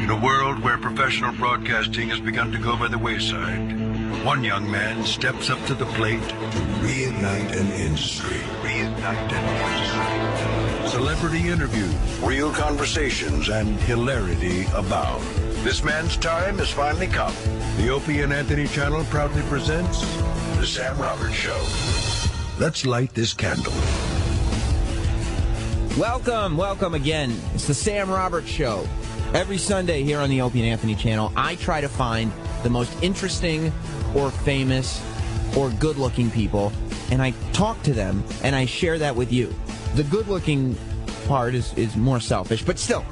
In a world where professional broadcasting has begun to go by the wayside, one young man steps up to the plate. Reignite an industry. Reignite an industry. Celebrity interviews, real conversations, and hilarity abound. This man's time has finally come. The Opie and Anthony channel proudly presents The Sam Roberts Show. Let's light this candle. Welcome again. It's The Sam Roberts Show. Every Sunday here on the Opie and Anthony channel, I try to find the most interesting or famous or good-looking people, and I talk to them, and I share that with you. The good-looking part is more selfish, but still,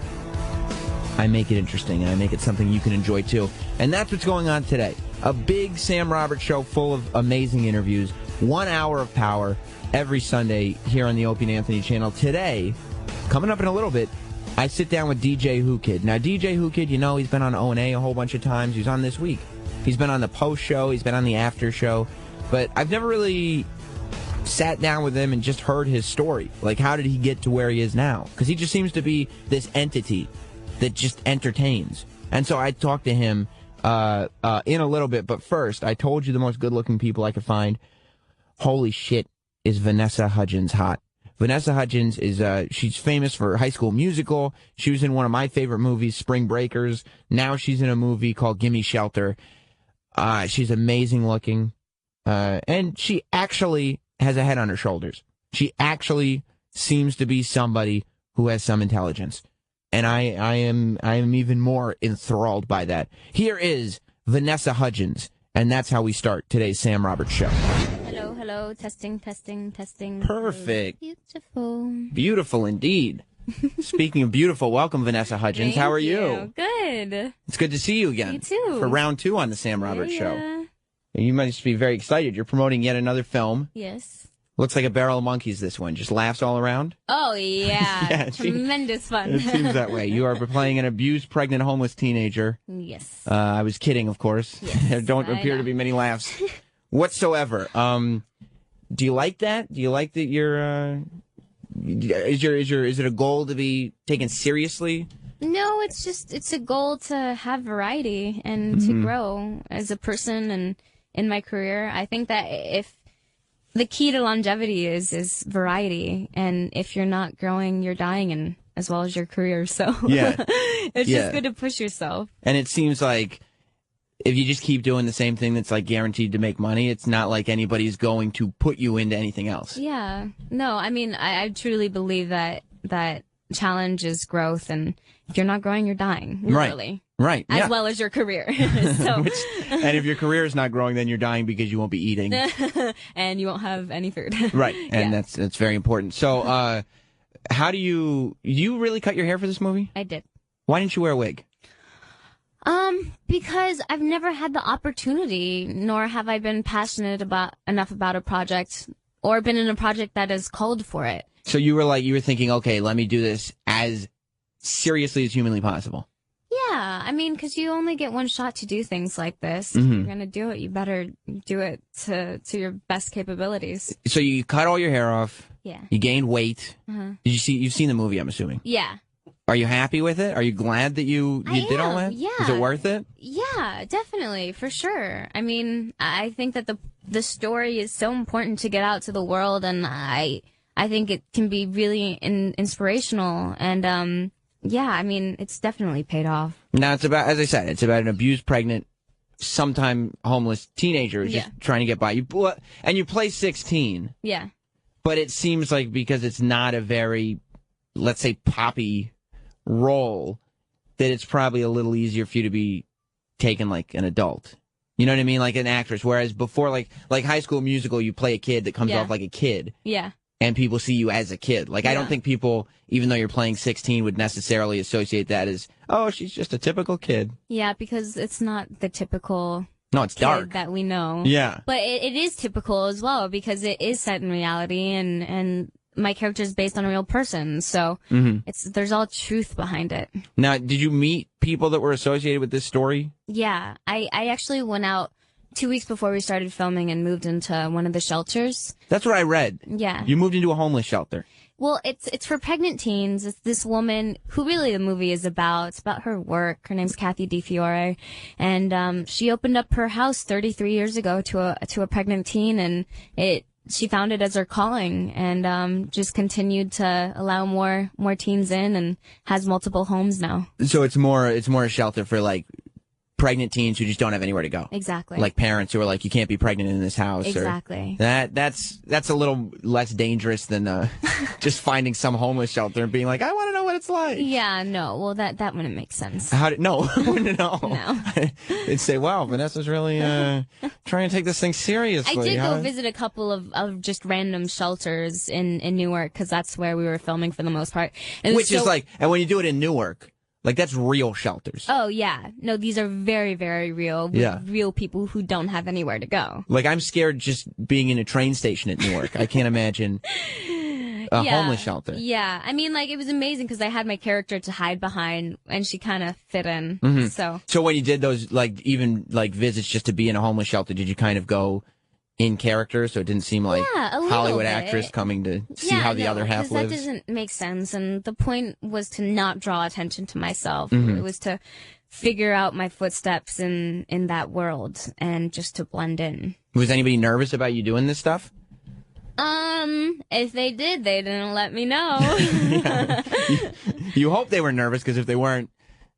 I make it interesting, and I make it something you can enjoy, too. And that's what's going on today. A big Sam Roberts Show full of amazing interviews, 1 hour of power every Sunday here on the Opie and Anthony channel. Today, coming up in a little bit, I sit down with DJ Whoo Kid. Now, DJ Whoo Kid, you know, he's been on O&A a whole bunch of times. He's on this week. He's been on the post show. He's been on the after show. But I've never really sat down with him and just heard his story. Like, how did he get to where he is now? Because he just seems to be this entity that just entertains. And so I talked to him in a little bit. But first, I told you the most good-looking people I could find. Holy shit, is Vanessa Hudgens hot. Vanessa Hudgens is, she's famous for High School Musical. She was in one of my favorite movies, Spring Breakers. Now she's in a movie called Gimme Shelter. She's amazing looking. And she actually has a head on her shoulders. She actually seems to be somebody who has some intelligence. And I am even more enthralled by that. Here is Vanessa Hudgens, and that's how we start today's Sam Roberts Show. Hello, testing. Perfect. Beautiful. Beautiful indeed. Speaking of beautiful, welcome Vanessa Hudgens. How are you? Good. It's good to see you again. You too. For round 2 on the Sam Roberts Show. You must be very excited. You're promoting yet another film. Yes. Looks like a barrel of monkeys, this one. Just laughs all around. Oh, yeah. Yeah, Tremendous fun. It seems that way. You are playing an abused, pregnant, homeless teenager. Yes. I was kidding, of course. Yes, There don't appear to be many laughs whatsoever. Do you like that? Do you like that you're, is it a goal to be taken seriously? No, it's a goal to have variety and to grow as a person and in my career. I think that if the key to longevity is variety, and if you're not growing, you're dying, and as well as your career. So yeah, it's just good to push yourself. And it seems like if you just keep doing the same thing that's like guaranteed to make money, it's not like anybody's going to put you into anything else. Yeah. No, I mean, I truly believe that challenge is growth, and if you're not growing, you're dying. Literally. Right. As well as your career. So. And if your career is not growing, then you're dying because you won't be eating. And you won't have any food. Right. And that's very important. So, how do you really cut your hair for this movie? I did. Why didn't you wear a wig? Because I've never had the opportunity, nor have I been passionate enough about a project, or been in a project that has called for it. So you were thinking, okay, let me do this as seriously as humanly possible. Yeah, I mean, because you only get one shot to do things like this. If you're gonna do it, you better do it to your best capabilities. So you cut all your hair off. Yeah. You gained weight. You've seen the movie, I'm assuming. Yeah. Are you happy with it? Are you glad that you did all that? Yeah. Is it worth it? Yeah, definitely, for sure. I mean, I think that the story is so important to get out to the world, and I think it can be really inspirational, and yeah, I mean, it's definitely paid off. Now, it's about, as I said, it's about an abused, pregnant, sometime homeless teenager who's just trying to get by. And you play 16. Yeah. But it seems like because it's not a very, let's say, poppy role, that it's probably a little easier for you to be taken like an adult. You know what I mean? Like an actress. Whereas before, like High School Musical, you play a kid that comes off like a kid. Yeah. And people see you as a kid. Like, I don't think people, even though you're playing 16, would necessarily associate that as, oh, she's just a typical kid. Yeah, because it's not the typical it's dark that we know. Yeah. But it is typical as well, because it is set in reality, and my character is based on a real person. So there's all truth behind it. Now, did you meet people that were associated with this story? Yeah. I actually went out 2 weeks before we started filming and moved into one of the shelters. That's what I read. Yeah. You moved into a homeless shelter. Well, it's for pregnant teens. It's this woman who really the movie is about. It's about her work. Her name's Kathy DiFiore, and she opened up her house 33 years ago to a pregnant teen, and she found it as her calling, and just continued to allow more teens in, and has multiple homes now. So it's more a shelter for like pregnant teens who just don't have anywhere to go. Exactly. Like parents who are like, you can't be pregnant in this house. Exactly. Or that's a little less dangerous than just finding some homeless shelter and being like, I want to know what it's like. Yeah, no. Well, that wouldn't make sense. No. No. They'd say, wow, Vanessa's really trying to take this thing seriously. I did go visit a couple of just random shelters in Newark, because that's where we were filming for the most part. And which is like, and when you do it in Newark, like, that's real shelters. Oh, yeah. No, these are very, very real. Yeah. Real people who don't have anywhere to go. Like, I'm scared just being in a train station at Newark. I can't imagine a homeless shelter. Yeah. I mean, like, it was amazing because I had my character to hide behind, and she kind of fit in. Mm-hmm. So when you did those, like, even, like, visits just to be in a homeless shelter, did you kind of go in character, so it didn't seem like a Hollywood bit. actress coming to see how the other half lives? That doesn't make sense, and the point was to not draw attention to myself. Mm-hmm. It was to figure out my footsteps in that world and just to blend in. Was anybody nervous about you doing this stuff? If they did, they didn't let me know. You hope they were nervous, because if they weren't,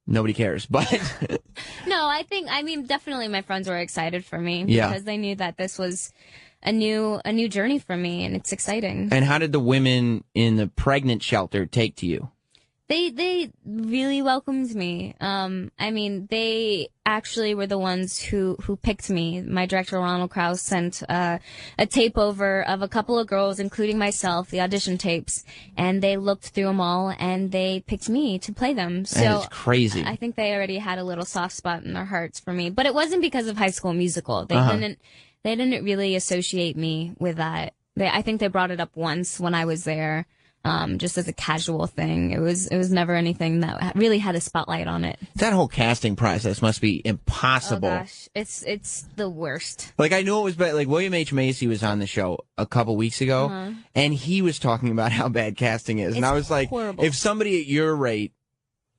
nobody cares. But no, I mean, definitely my friends were excited for me, Yeah. because they knew that this was a new journey for me, and it's exciting. And how did the women in the pregnant shelter take to you? They really welcomed me. I mean, they actually were the ones who picked me. My director, Ronald Krause, sent a tape over of a couple of girls, including myself, the audition tapes, and they looked through them all, and they picked me to play them. So That is crazy. I think they already had a little soft spot in their hearts for me. But it wasn't because of High School Musical. They didn't really associate me with that. I think they brought it up once when I was there. Just as a casual thing. It was never anything that really had a spotlight on it. That whole casting process must be impossible. Oh gosh, it's the worst. Like, I knew it was bad. Like, William H. Macy was on the show a couple weeks ago, and he was talking about how bad casting is. And I was like, horrible. if somebody at your rate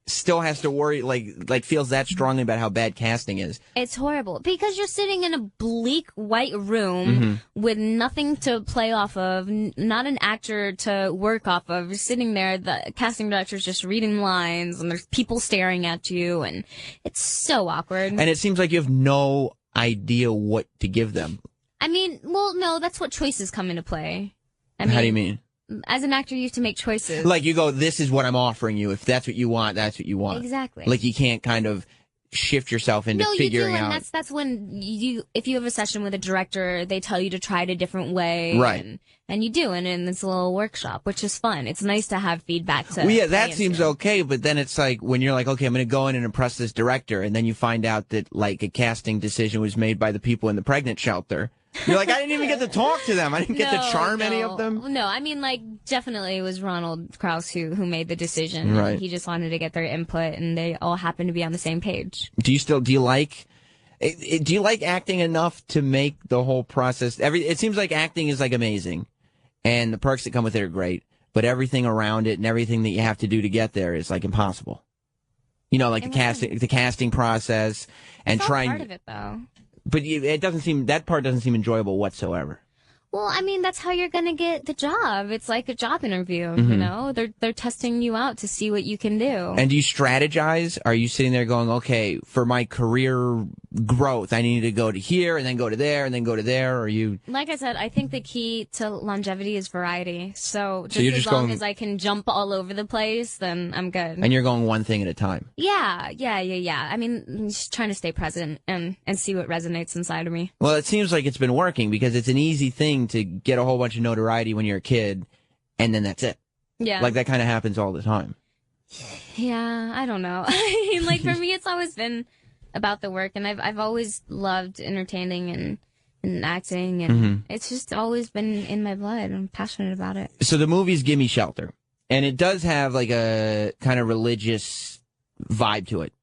still has to worry, like feels that strongly about how bad casting is. It's horrible because you're sitting in a bleak white room with nothing to play off of, not an actor to work off of. You're sitting there, the casting director's just reading lines, and there's people staring at you, and it's so awkward. And it seems like you have no idea what to give them. I mean, well, no, that's what choices come into play. I mean, how do you mean? As an actor, you have to make choices. Like, you go, this is what I'm offering you. If that's what you want, that's what you want. Exactly. Like, you can't kind of shift yourself into figuring out. And that's when if you have a session with a director, they tell you to try it a different way. Right. And you do, and it's a little workshop, which is fun. It's nice to have feedback to. Well, yeah, that seems okay, but then it's like when you're like, okay, I'm going to go in and impress this director, and then you find out that, like, a casting decision was made by the people in the pregnant shelter. You're like, I didn't even get to talk to them. I didn't get to charm any of them. No, I mean, like, definitely it was Ronald Krause who made the decision. Right. He just wanted to get their input, and they all happened to be on the same page. Do you like acting enough to make the whole process? It seems like acting is, like, amazing, and the perks that come with it are great, but everything around it and everything that you have to do to get there is, like, impossible. You know, like the casting process and It's all trying. part of it, though. But that part doesn't seem enjoyable whatsoever. Well, I mean, that's how you're going to get the job. It's like a job interview, you know? They're testing you out to see what you can do. And do you strategize? Are you sitting there going, okay, for my career growth, I need to go to here and then go to there and then go to there? Or you? Like I said, I think the key to longevity is variety. So you're as just long going, as I can jump all over the place, then I'm good. And you're going one thing at a time. Yeah. I mean, I'm just trying to stay present and see what resonates inside of me. Well, it seems like it's been working because it's an easy thing to get a whole bunch of notoriety when you're a kid, and then that's it. Yeah. Like, that kind of happens all the time. Yeah, I don't know. I mean, like, for me, it's always been about the work, and I've always loved entertaining and acting, and it's just always been in my blood. I'm passionate about it. So the movie's Gimme Shelter, and it does have, like, a kind of religious vibe to it.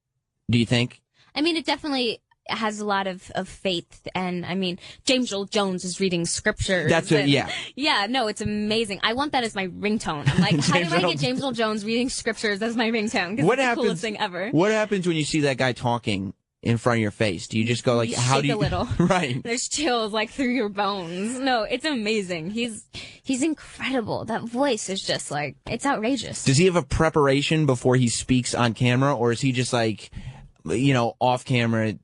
Do you think? I mean, it definitely has a lot of faith. And I mean, James Earl Jones is reading scriptures. That's it. Yeah. Yeah. No, it's amazing. I want that as my ringtone. I'm like, how do I get James Earl Jones reading scriptures as my ringtone? Because it's the coolest thing ever. What happens when you see that guy talking in front of your face? Do you just go like, how do you? A little. Right. There's chills like through your bones. No, it's amazing. He's incredible. That voice is just like, it's outrageous. Does he have a preparation before he speaks on camera, or is he just like, off camera,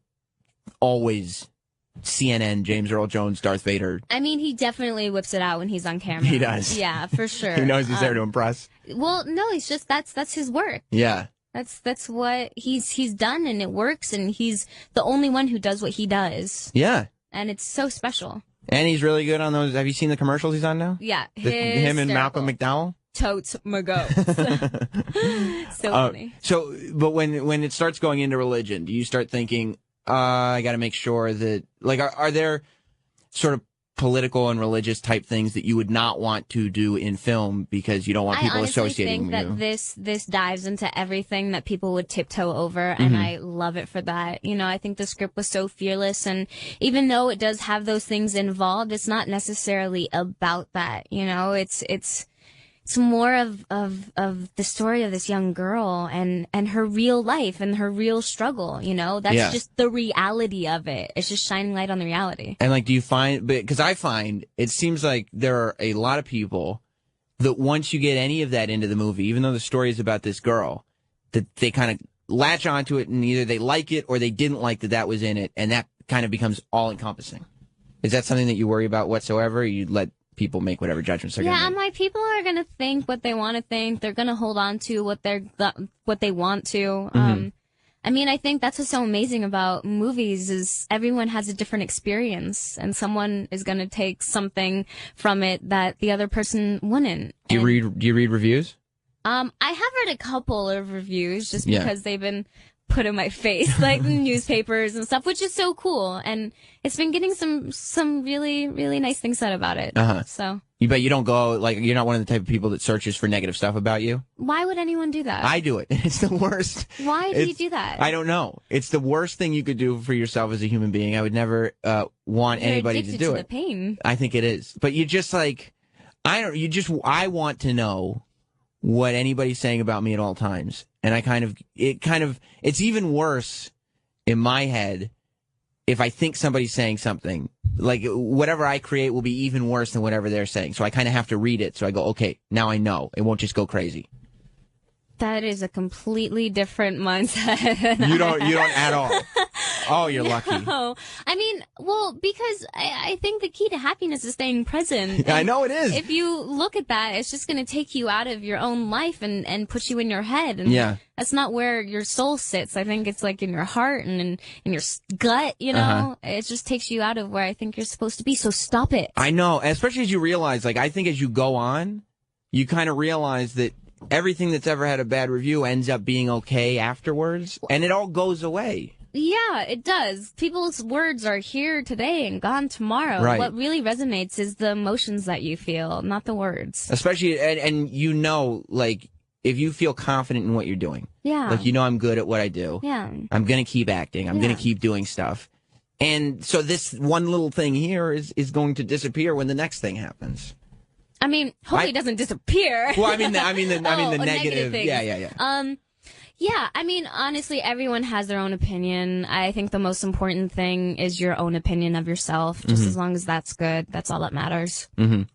always CNN, James Earl Jones, Darth Vader? I mean, he definitely whips it out when he's on camera. He does. Yeah, for sure. He knows he's there to impress. Well, no, he's just, that's his work. Yeah. That's what he's done, and it works, and he's the only one who does what he does. Yeah. And it's so special. And he's really good on those. Have you seen the commercials he's on now? Yeah. Him and Malcolm McDowell? Totes my goats. So funny. But when it starts going into religion, do you start thinking, I got to make sure that, like, are there sort of political and religious type things that you would not want to do in film because you don't want people associating with you? I honestly think that this dives into everything that people would tiptoe over, and I love it for that. I think the script was so fearless, and even though it does have those things involved, it's not necessarily about that. It's more of the story of this young girl and her real life and her real struggle, That's just the reality of it. It's just shining light on the reality. And like, do you find, because I find it seems like there are a lot of people that once you get any of that into the movie, even though the story is about this girl, that they kind of latch onto it and either they like it or they didn't like that was in it. And that kind of becomes all encompassing. Is that something that you worry about whatsoever? You let people make whatever judgments they're going to make? Yeah, I'm like, people are going to think what they want to think. They're going to hold on to what they want to. I mean, I think that's what's so amazing about movies is everyone has a different experience, and someone is going to take something from it that the other person wouldn't. Do you read reviews? I have read a couple of reviews just because they've been put in my face, like newspapers and stuff, which is so cool. And it's been getting some really, really nice things said about it. So. But you don't go, like, you're not one of the type of people that searches for negative stuff about you? Why would anyone do that? I do it. It's the worst. Why do you do that? I don't know. It's the worst thing you could do for yourself as a human being. I would never want anybody to do it. The pain. I think it is. But you just like, I want to know what anybody's saying about me at all times. And it's even worse in my head if I think somebody's saying something. Like, whatever I create will be even worse than whatever they're saying. So I kind of have to read it. So I go, okay, now I know. It won't just go crazy. That is a completely different mindset. You don't at all. Oh, you're lucky. I mean, well, because I think the key to happiness is staying present. I know it is. If you look at that, it's just going to take you out of your own life and put you in your head. And that's not where your soul sits. I think it's like in your heart and in your gut, It just takes you out of where I think you're supposed to be. So stop it. I know, especially as you realize, like, I think as you go on, you kind of realize that everything that's ever had a bad review ends up being okay afterwards, and it all goes away. Yeah, it does. People's words are here today and gone tomorrow. Right. What really resonates is the emotions that you feel, not the words. Especially, and like, if you feel confident in what you're doing. Yeah. Like, I'm good at what I do. Yeah. I'm going to keep acting. I'm going to keep doing stuff. And so this one little thing here is going to disappear when the next thing happens. I mean, hopefully it doesn't disappear. Well, I mean the negative. Yeah. Yeah, I mean, honestly, everyone has their own opinion. I think the most important thing is your own opinion of yourself. Just as long as that's good, that's all that matters.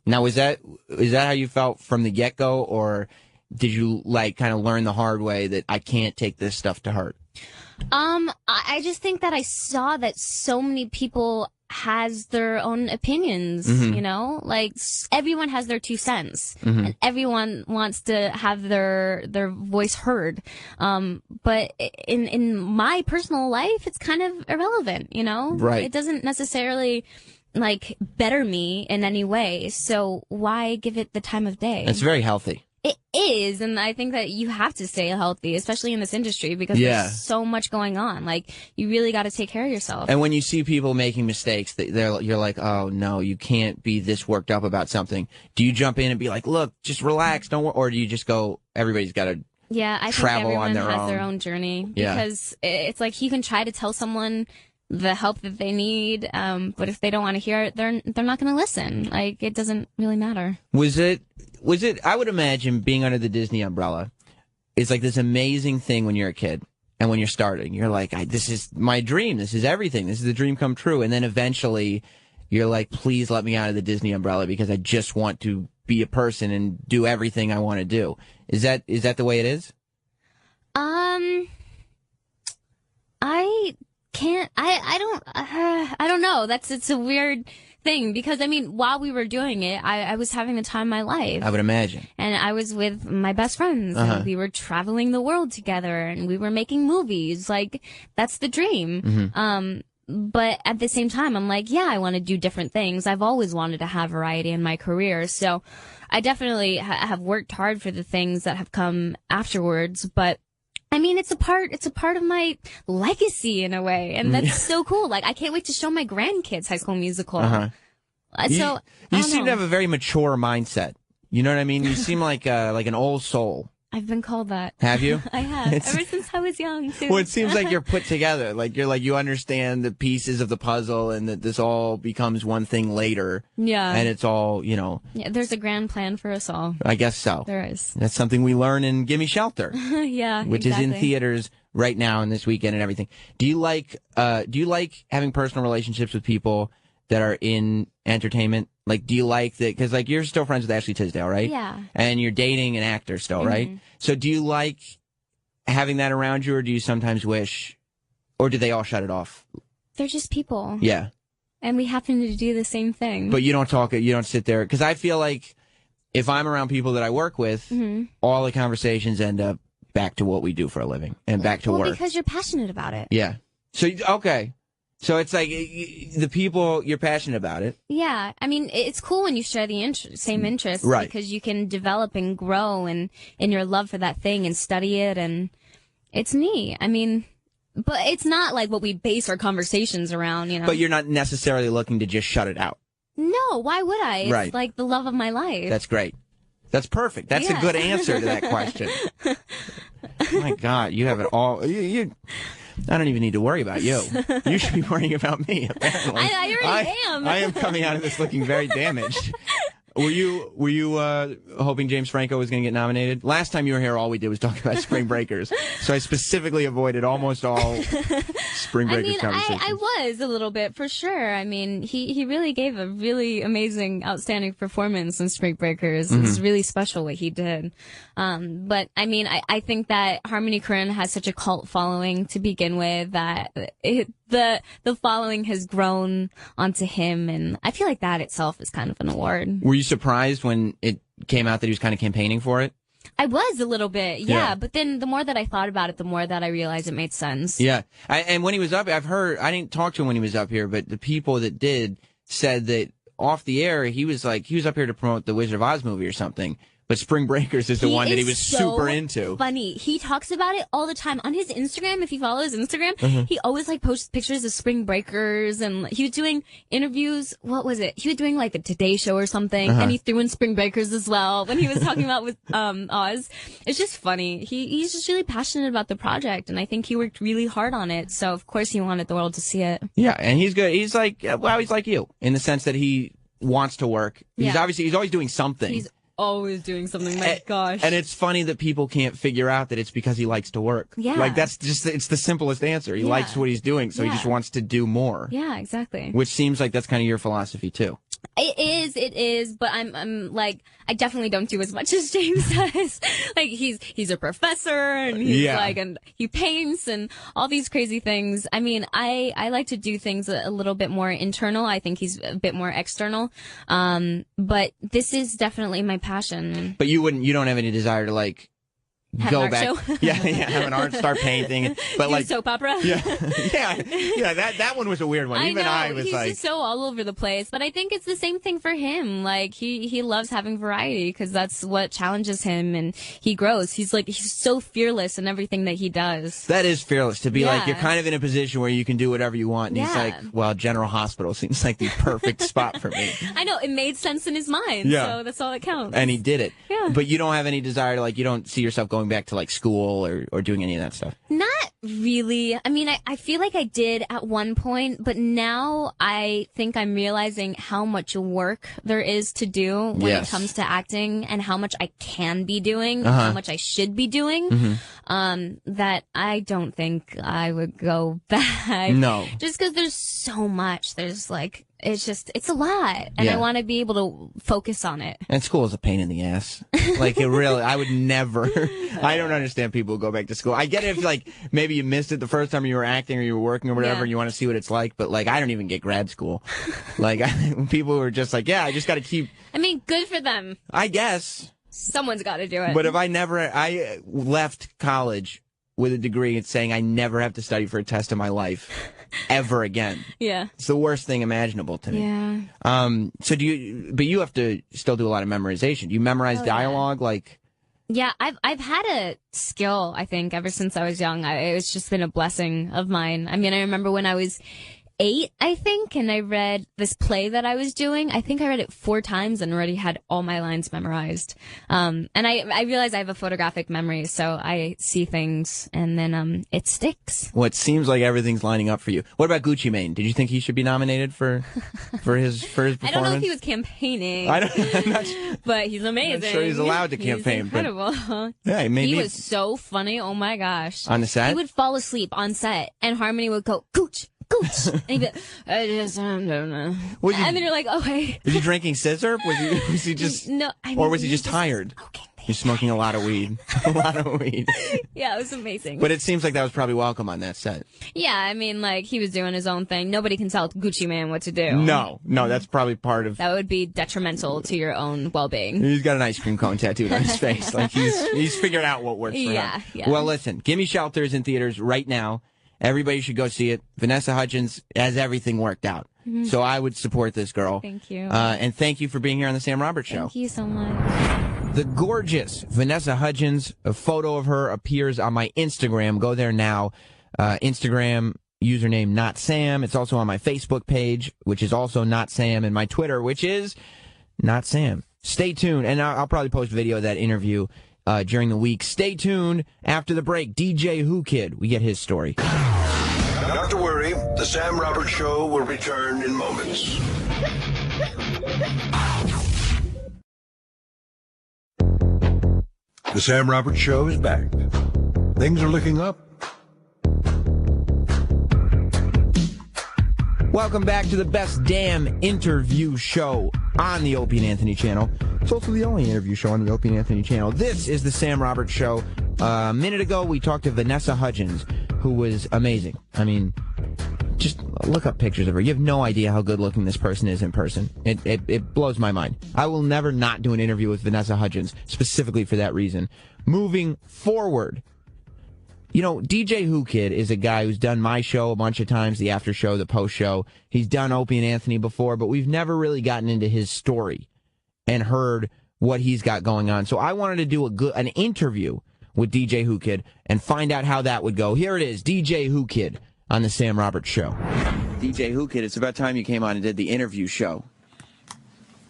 Now, is that how you felt from the get-go, or did you like kind of learn the hard way that I can't take this stuff to heart? I just think that I saw that so many people has their own opinions, like everyone has their 2 cents and everyone wants to have their voice heard. But in my personal life, it's kind of irrelevant, Right. It doesn't necessarily like better me in any way. So why give it the time of day? That's very healthy. It is, and I think that you have to stay healthy, especially in this industry, because there's so much going on. Like, you really got to take care of yourself. And when you see people making mistakes, you're like, oh, no, you can't be this worked up about something. Do you jump in and be like, look, just relax, don't worry, or do you just go, everybody's got to I think everyone has their own journey. Because it's like you can try to tell someone the help that they need. But if they don't want to hear it, they're not going to listen. Like, it doesn't really matter. Was it, I would imagine being under the Disney umbrella is like this amazing thing when you're a kid. And when you're starting, you're like, this is my dream. This is everything. This is the dream come true. And then eventually you're like, please let me out of the Disney umbrella because I just want to be a person and do everything I want to do. Is that the way it is? I don't know. It's a weird thing because, I mean, while we were doing it, I was having the time of my life. I would imagine. And I was with my best friends and we were traveling the world together and we were making movies. Like, that's the dream. But at the same time, I'm like, yeah, I want to do different things. I've always wanted to have variety in my career. So I definitely have worked hard for the things that have come afterwards. But I mean, it's a part of my legacy in a way. And that's so cool. Like, I can't wait to show my grandkids High School Musical. So you seem to have a very mature mindset. You know what I mean? You seem like an old soul. I've been called that. Have you? I have. Ever since I was young, too. Well, it seems like you're put together. Like, you understand the pieces of the puzzle and that this all becomes one thing later. Yeah. And it's all, Yeah, there's a grand plan for us all. I guess so. There is. That's something we learn in Gimme Shelter. Yeah, which is in theaters right now and this weekend and everything. Do you like having personal relationships with people that are in entertainment? Like, do you like that? Because, like, you're still friends with Ashley Tisdale, right? Yeah. And you're dating an actor still, right? So do you like having that around you, or do you sometimes wish, or do they all shut it off? They're just people. Yeah. And we happen to do the same thing. But you don't talk, you don't sit there. Because I feel like if I'm around people that I work with, all the conversations end up back to what we do for a living and back to work. Because you're passionate about it. Yeah. So, okay. So it's like the people, you're passionate about it. Yeah. I mean, it's cool when you share the same interests. Right. Because you can develop and grow in your love for that thing and study it. And it's neat. I mean, but it's not like what we base our conversations around, you know. But you're not necessarily looking to just shut it out. No, why would I? Right. It's like the love of my life. That's great. That's perfect. That's a good answer to that question. Oh my God, you have it all. I don't even need to worry about you. You should be worrying about me, apparently. I already am. I am coming out of this looking very damaged. Were you hoping James Franco was going to get nominated? Last time you were here, all we did was talk about Spring Breakers. So I specifically avoided almost all Spring Breakers conversations. I was a little bit, for sure. I mean, he really gave a really amazing, outstanding performance in Spring Breakers. It was really special what he did. But I mean, I think that Harmony Korine has such a cult following to begin with that the following has grown onto him, and I feel like that itself is kind of an award. Were you surprised when it came out that he was kind of campaigning for it? I was a little bit, yeah. But then the more that I thought about it, the more that I realized it made sense. Yeah. And when he was up, I've heard, I didn't talk to him when he was up here, but the people that did said that off the air, he was up here to promote the Wizard of Oz movie or something. But Spring Breakers is the one that he was super into. Funny. He talks about it all the time on his Instagram. If you follow his Instagram, he always posts pictures of Spring Breakers, and he was doing interviews. What was it? He was doing like the Today Show or something, and he threw in Spring Breakers as well when he was talking about with Oz. It's just funny. He's just really passionate about the project, and I think he worked really hard on it. So of course he wanted the world to see it. Yeah, and he's good. He's like he's like you in the sense that he wants to work. He's always doing something. He's always doing something. My gosh. And it's funny that people can't figure out that it's because he likes to work. Yeah. Like, that's just, it's the simplest answer. He likes what he's doing, so he just wants to do more. Yeah, exactly. Which seems like that's kind of your philosophy, too. It is, but I'm like, I definitely don't do as much as James does. Like, he's a professor, and he's and he paints and all these crazy things. I mean, I like to do things a little bit more internal. I think he's a bit more external. But this is definitely my passion. But you don't have any desire to, like, have back. Show? Have an art, start painting, but do like a soap opera. That one was a weird one. I was he's like, just so all over the place. But I think it's the same thing for him. Like he loves having variety because that's what challenges him, and he grows. He's so fearless in everything that he does. That is fearless to be like, you're kind of in a position where you can do whatever you want. And he's like, well, General Hospital seems like the perfect spot for me. I know, it made sense in his mind. Yeah. So that's all that counts. And he did it. Yeah. But you don't have any desire to, like, you don't see yourself going back to, like, school or doing any of that stuff? Not really. I mean, I feel like I did at one point, but now I think I'm realizing how much work there is to do when it comes to acting and how much I can be doing and how much I should be doing. That I don't think I would go back. No. Just because there's so much. There's like, it's a lot. And I want to be able to focus on it. And school is a pain in the ass. Like, it really, I would never, I don't understand people who go back to school. I get it if, like, maybe you missed it the first time you were acting or you were working or whatever and you want to see what it's like, but, like, I don't even get grad school. Like, people who are just like, yeah, I just got to keep. I mean, good for them. I guess. Someone's got to do it. But if I left college with a degree and saying I never have to study for a test in my life ever again. Yeah. It's the worst thing imaginable to me. Yeah. So but you have to still do a lot of memorization. Do you memorize dialogue? Yeah. Like, yeah, I've had a skill, I think, ever since I was young. It's just been a blessing of mine. I mean, I remember when I was 8, I think, and I read this play that I was doing. I think I read it 4 times and already had all my lines memorized. And I realize I have a photographic memory, so I see things and then it sticks. Well, it seems like everything's lining up for you. What about Gucci Mane? Did you think he should be nominated for his performance? I don't know if he was campaigning. I'm not but he's amazing. I'm sure he's allowed to campaign. He's incredible. Yeah, he was so funny. Oh my gosh. On the set? He would fall asleep on set and Harmony would go, Gooch. Gooch. And he'd be like, I just don't know. And then you're like, okay. Was he drinking scissor? Was he just, no, I mean, or was he just tired? He's smoking a lot of weed. A lot of weed. Yeah, it was amazing. But it seems like that was probably welcome on that set. Yeah, I mean, like, he was doing his own thing. Nobody can tell Gucci Mane what to do. No, that's probably part of. That would be detrimental to your own well-being. He's got an ice cream cone tattooed on his face. Like, he's figured out what works for him. Yeah. Well, listen, Gimme Shelter is in theaters right now. Everybody should go see it. Vanessa Hudgens has everything worked out. Mm-hmm. So I would support this girl. Thank you. And thank you for being here on the Sam Roberts Show. Thank you so much. The gorgeous Vanessa Hudgens, a photo of her appears on my Instagram. Go there now. Instagram username Not Sam. It's also on my Facebook page, which is also Not Sam, and my Twitter, which is Not Sam. Stay tuned, and I'll probably post video of that interview during the week. Stay tuned. After the break, DJ Whoo Kid. We get his story. Not to worry, the Sam Roberts Show will return in moments. The Sam Roberts Show is back. Things are looking up. Welcome back to the best damn interview show on the Opie and Anthony channel. It's also the only interview show on the Opie and Anthony channel. This is the Sam Roberts Show. A minute ago, we talked to Vanessa Hudgens, who was amazing. I mean, just look up pictures of her. You have no idea how good looking this person is in person. It blows my mind. I will never not do an interview with Vanessa Hudgens, specifically for that reason. Moving forward, you know, DJ Whoo Kid is a guy who's done my show a bunch of times, the after show, the post show. He's done Opie and Anthony before, but we've never really gotten into his story and heard what he's got going on. So I wanted to do an interview with DJ Whoo Kid and find out how that would go. Here it is, DJ Whoo Kid on the Sam Roberts Show. DJ Whoo Kid, it's about time you came on and did the interview show.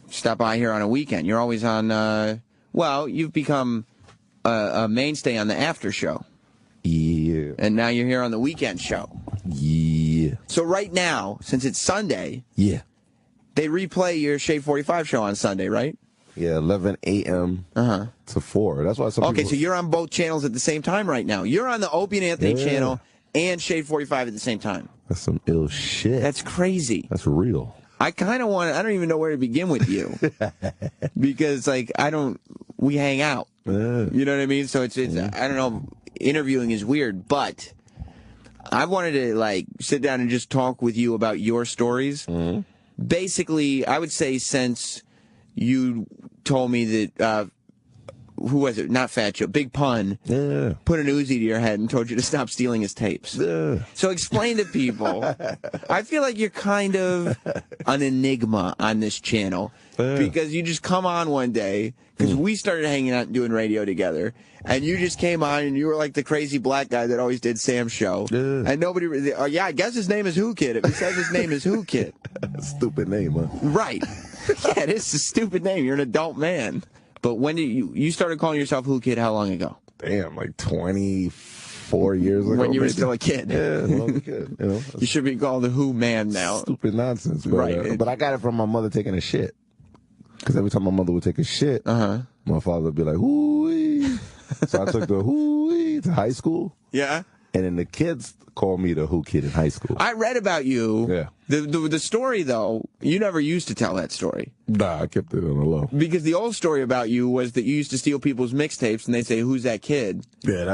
Stop by here on a weekend. You're always on, well, you've become a mainstay on the after show. Yeah. And now you're here on the weekend show. Yeah. So right now, since it's Sunday, Yeah. they replay your Shade 45 show on Sunday, right? Yeah, 11 a.m. to 4. That's why some Okay, people... so you're on both channels at the same time right now. You're on the Opie and Anthony channel and Shade 45 at the same time. That's some ill shit. That's crazy. That's real. I kind of I don't even know where to begin with you. Because, like, we hang out. You know what I mean? So it's I don't know, interviewing is weird, but I wanted to, like, sit down and just talk with you about your stories. Basically, I would say since you told me that, who was it? Not Fat Joe. Big Pun. Yeah. Put an Uzi to your head and told you to stop stealing his tapes. Yeah. So explain to people. I feel like you're kind of an enigma on this channel. Yeah. Because you just come on one day, because we started hanging out and doing radio together, and you just came on and you were like the crazy black guy that always did Sam's show. Yeah. And nobody really, I guess his name is Whoo Kid. If he says his name is Whoo Kid. Stupid name, huh? Right. Yeah, it is a stupid name. You're an adult man. But when did you started calling yourself Whoo Kid how long ago? Damn, like 2014, 4 years ago. When you were maybe. still a kid. Yeah, when I was a kid. You know, You should be called the Who Man now. stupid nonsense. But, Right. But I got it from my mother taking a shit. Because every time my mother would take a shit, my father would be like, hoo-wee. So I took the hoo-wee to high school. Yeah. And then the kids called me the Whoo Kid in high school. I read about you. Yeah. The story, though, you never used to tell that story. Nah, I kept it on the low. Because the old story about you was that you used to steal people's mixtapes and they say, who's that kid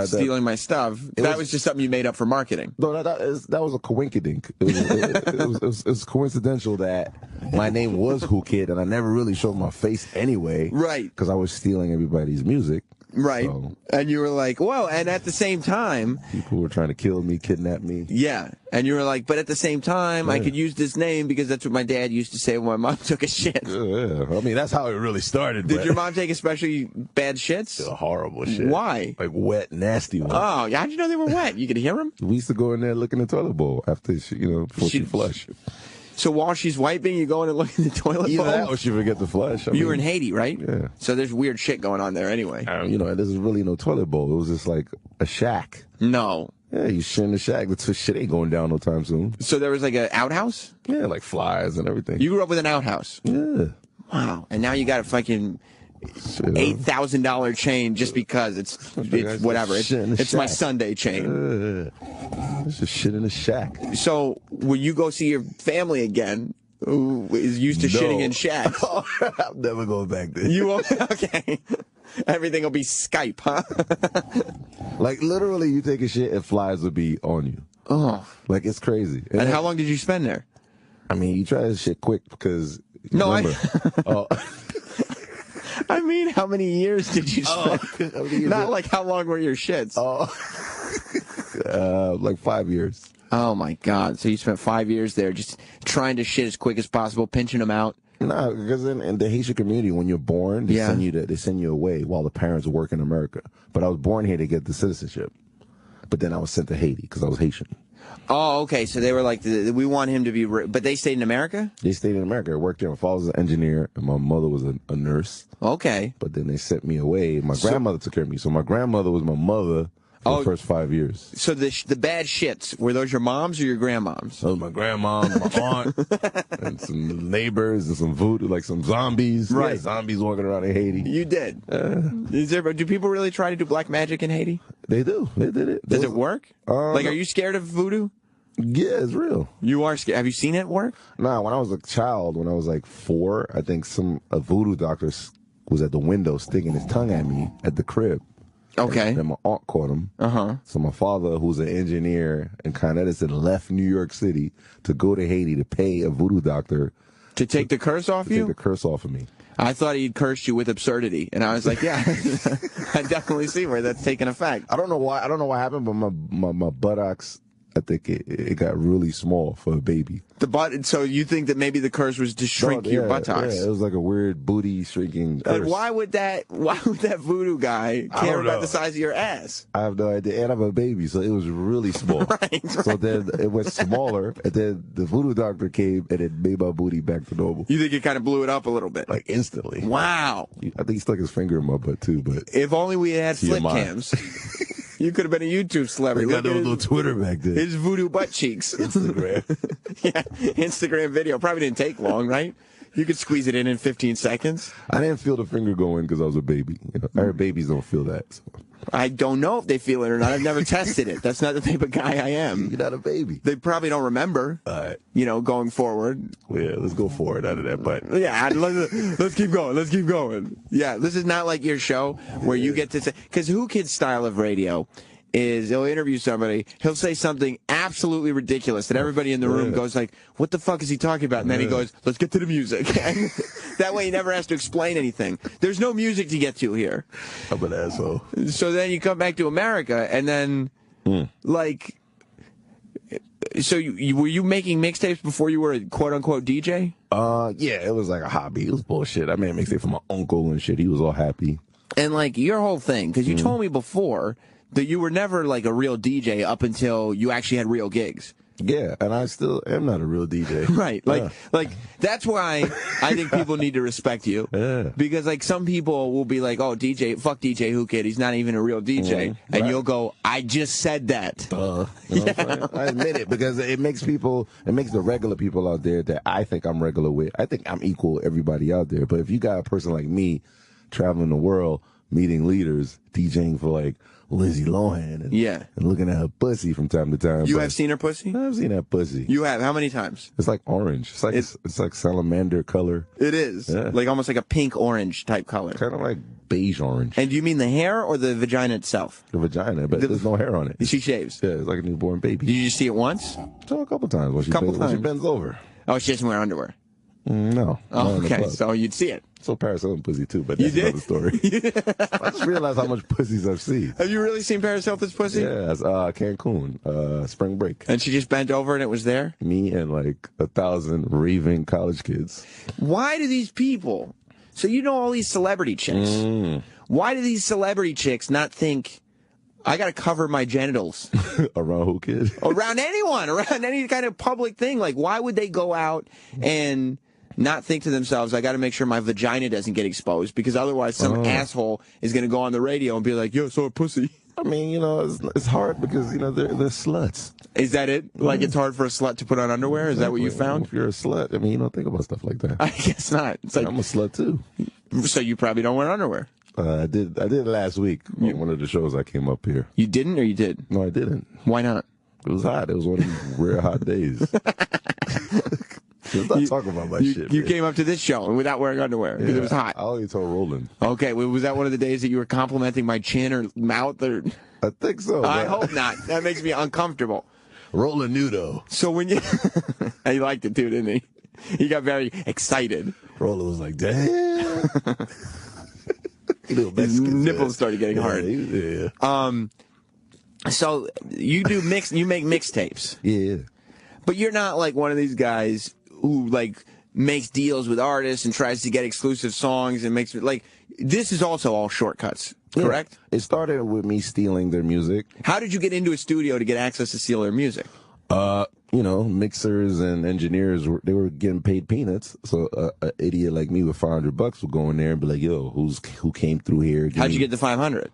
stealing my stuff? That was just something you made up for marketing. No, that was a coinkydink. It was coincidental that my name was Whoo Kid, and I never really showed my face anyway. Right. Because I was stealing everybody's music. Right. So And you were like, whoa, and at the same time, people were trying to kill me, kidnap me. yeah. And you were like, but at the same time, I could use this name because that's what my dad used to say when my mom took a shit. Yeah, I mean, that's how it really started. Did your mom take especially bad shits? Horrible shit. Why? Like wet, nasty ones. Oh, how'd you know they were wet? You could hear them? We used to go in there look in the toilet bowl after she, before she flush. So while she's wiping, you go in and look in the toilet bowl? Either that or she forget to flush. You were in Haiti, right? Yeah. So there's weird shit going on there anyway. There's really no toilet bowl. It was just like a shack. No. Yeah, you shit in the shack. The shit ain't going down no time soon. So there was like an outhouse? Yeah, like flies and everything. You grew up with an outhouse? Yeah. Wow. And now you got a fucking $8,000 chain just because it's whatever. It's my Sunday chain. It's just shit in the shack. So when you go see your family again, who is used to shitting in shacks? I'm never going back there. You won't? Okay. Everything will be Skype, huh? Like literally, you take a shit and flies will be on you. Oh. Like it's crazy. And how long did you spend there? I mean, you try to shit quick because No, remember, I mean, how many years did you spend? Not like how long were your shits? Like 5 years. Oh my God! So you spent 5 years there, just trying to shit as quick as possible, pinching them out. No, because in the Haitian community, when you're born, they send you away while the parents work in America. But I was born here to get the citizenship. But then I was sent to Haiti because I was Haitian. Oh, okay. So they were like, we want him to be, but they stayed in America? They stayed in America. I worked there. My father was an engineer, and my mother was a nurse. Okay. But then they sent me away. My grandmother took care of me. So my grandmother was my mother for the first 5 years. So the bad shits, were those your moms or your grandmoms? That was my grandma, my aunt, and some neighbors and some voodoo, like some zombies. Right. Yeah, zombies walking around in Haiti. You did. Do people really try to do black magic in Haiti? They do. They did it. Does it work? Are you scared of voodoo? Yeah, it's real. You are scared. Have you seen it work? Nah, when I was a child, when I was like 4, I think a voodoo doctor was at the window sticking his tongue at me at the crib. Okay. And my aunt caught him. So my father, who's an engineer in Con Edison, left New York City to go to Haiti to pay a voodoo doctor to take the curse off you? Take the curse off of me. I thought he'd cursed you with absurdity, and I was like, yeah, I definitely see where that's taken effect. I don't know why. I don't know what happened, but my buttocks, I think it got really small for a baby. So you think that maybe the curse was to shrink your buttocks? Yeah, it was like a weird booty shrinking curse. And why would that voodoo guy care about the size of your ass? I have no idea. And I have a baby, so it was really small. Right. So then it went smaller, and then the voodoo doctor came and it made my booty back to normal. You think it kind of blew it up a little bit? Like instantly. Wow. I think he stuck his finger in my butt too, but if only we had flip cams. You could have been a YouTube celebrity. We got those little Twitter back then. His voodoo butt cheeks. Instagram. Yeah, Instagram video. Probably didn't take long, right? You could squeeze it in 15 seconds. I didn't feel the finger going because I was a baby. I heard babies don't feel that. So. I don't know if they feel it or not. I've never tested it. That's not the type of guy I am. You're not a baby. They probably don't remember, going forward. Well, yeah, let's go forward out of that butt. Yeah, let's keep going. Let's keep going. Yeah, this is not like your show where you get to say, because Whoo Kid's style of radio is he'll interview somebody, he'll say something absolutely ridiculous, and everybody in the room goes like, what the fuck is he talking about? And then he goes, let's get to the music. And that way he never has to explain anything. There's no music to get to here. I'm an asshole. So then you come back to America, and then, so were you making mixtapes before you were a quote-unquote DJ? Yeah, it was like a hobby. It was bullshit. I made a mixtape for my uncle and shit. He was all happy. And like your whole thing, because you told me before that you were never like a real DJ up until you actually had real gigs. Yeah, and I still am not a real DJ. Right. Like that's why I think people need to respect you. Yeah. Because like some people will be like, "Oh, fuck DJ Whoo Kid. He's not even a real DJ." And you'll go, "I just said that." You know what I'm saying? I admit it because it makes the regular people out there that I think I'm regular with. I think I'm equal with everybody out there. But if you got a person like me traveling the world, meeting leaders, DJing for like Lindsay Lohan and looking at her pussy from time to time. You have seen her pussy? I've seen that pussy. You have? How many times? It's like orange. It's like salamander color. It is. Yeah. Like almost like a pink orange type color. Kind of like beige orange. And do you mean the hair or the vagina itself? The vagina, but there's no hair on it. She shaves? Yeah, it's like a newborn baby. Did you just see it once? So a couple times when she bends over. Oh, she doesn't wear underwear? No. Oh, okay, so you'd see it. So Paris Hilton pussy too, but that's another story. I just realized how much pussies I've seen. Have you really seen Paris Hilton's pussy? Yeah, Cancun, spring break. And she just bent over and it was there? Me and like 1,000 raving college kids. Why do these people, so you know all these celebrity chicks, why do these celebrity chicks not think, I got to cover my genitals? Around Whoo Kid? Around anyone, around any kind of public thing. Like, why would they go out and not think to themselves, I got to make sure my vagina doesn't get exposed, because otherwise some asshole is going to go on the radio and be like, yo, so a pussy. I mean, you know, it's hard because, you know, they're sluts. Is that it? Like, it's hard for a slut to put on underwear? Is that what you found? If you're a slut, I mean, you don't think about stuff like that. I guess not. It's like, I'm a slut too. So you probably don't wear underwear. I did last week on one of the shows I came up here. You didn't, or you did? No, I didn't. Why not? It was hot. It was one of these rare hot days. Let's not talk about my shit. You came up to this show without wearing underwear because it was hot. I only told Roland. Okay, well, was that one of the days that you were complimenting my chin or mouth? Or I think so. I hope not. That makes me uncomfortable. Roland knew though. So when you, he liked it too, didn't he? He got very excited. Roland was like, "Damn." His nipples started getting hard. Yeah. So you make mixtapes. Yeah. But you're not like one of these guys who like makes deals with artists and tries to get exclusive songs and makes like, this is also all shortcuts, correct? Yeah. It started with me stealing their music. How did you get into a studio to get access to steal their music? You know, mixers and engineers, they were getting paid peanuts. So an idiot like me with $500 would go in there and be like, yo, who came through here? How'd you get the 500?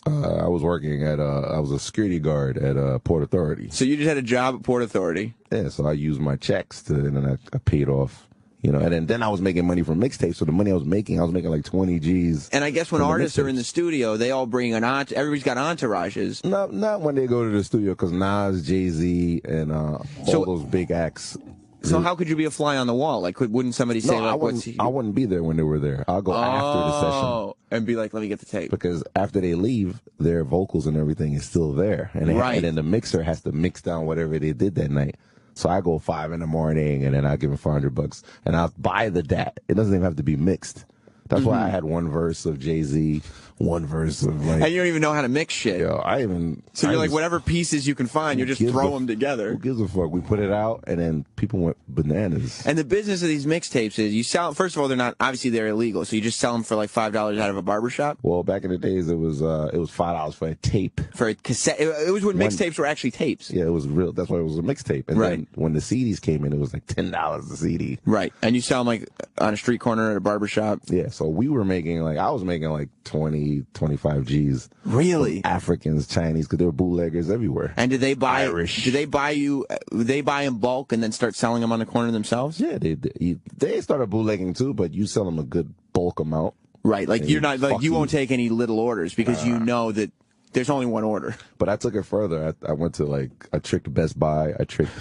I was working at, I was a security guard at Port Authority. So you just had a job at Port Authority? Yeah, so I used my checks and then I paid off, you know, and then I was making money from mixtapes. So the money I was making like 20 G's. And I guess when artists are in the studio, they all bring everybody's got entourages. Not when they go to the studio, because Nas, Jay-Z, and all those big acts. So how could you be a fly on the wall? Like, wouldn't somebody say, I wouldn't be there when they were there. I'll go after the session. And be like, let me get the tape. Because after they leave, their vocals and everything is still there. And then the mixer has to mix down whatever they did that night. So I go 5 a.m. and then I give them $500 and I'll buy the DAT. It doesn't even have to be mixed. That's why I had one verse of Jay-Z, one verse of like. And you don't even know how to mix shit. Yo, So you're like, whatever pieces you can find, you just throw them together. Who gives a fuck? We put it out, and then people went bananas. And the business of these mixtapes is you sell. First of all, they're illegal, so you just sell them for like $5 out of a barbershop. Well, back in the days, it was $5 for a tape. For a cassette, it was when mixtapes were actually tapes. Yeah, it was real. That's why it was a mixtape. And then when the CDs came in, it was like $10 a CD. Right, and you sell them like on a street corner at a barbershop. Yeah, so we were making I was making like 20, 25 G's. Really? Africans, Chinese, because there were bootleggers everywhere. And did they buy Irish? Did they buy in bulk and then start selling them on the corner themselves? Yeah, they started bootlegging too, but you sell them a good bulk amount. Right, like you're not like you won't take any little orders because you know that there's only one order. But I took it further. I went to I tricked Best Buy. I tricked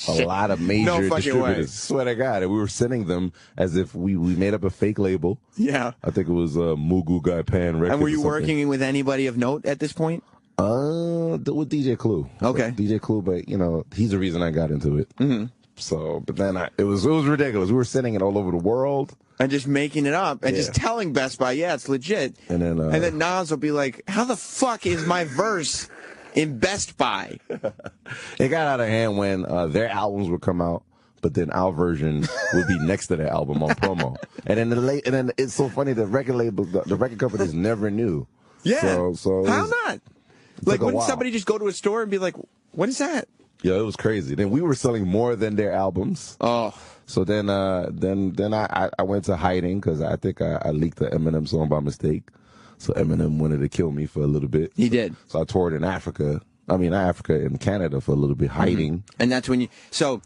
a lot of major distributors. Swear to God. And we were sending them as if we made up a fake label. Yeah. I think it was Mugu Guy Pan Records. And were you working with anybody of note at this point? With DJ Clue. Okay. DJ Clue, but he's the reason I got into it. Mm-hmm. So, but then it was ridiculous. We were sending it all over the world. And just making it up and just telling Best Buy, yeah, it's legit. And then Nas will be like, how the fuck is my verse in Best Buy? It got out of hand when their albums would come out, but then our version would be next to their album on promo. And then it's so funny, the record label, the record companies never knew. Yeah. So how not? Like, wouldn't somebody just go to a store and be like, what is that? Yeah, it was crazy. Then we were selling more than their albums. Oh. So then I went to hiding because I think I leaked the Eminem song by mistake. So Eminem wanted to kill me for a little bit. He did. So I toured in Africa. I mean, Africa and Canada for a little bit, hiding. Mm-hmm. And that's when you. So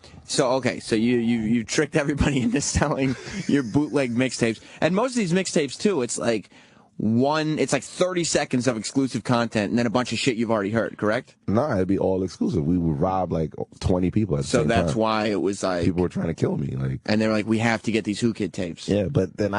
you tricked everybody into selling your bootleg mixtapes. And most of these mixtapes too, it's like 30 seconds of exclusive content and then a bunch of shit you've already heard, correct? No, it'd be all exclusive. We would rob like 20 people at the same time. So that's why it was like people were trying to kill me, like. And they were like, we have to get these Whoo Kid tapes. Yeah, but then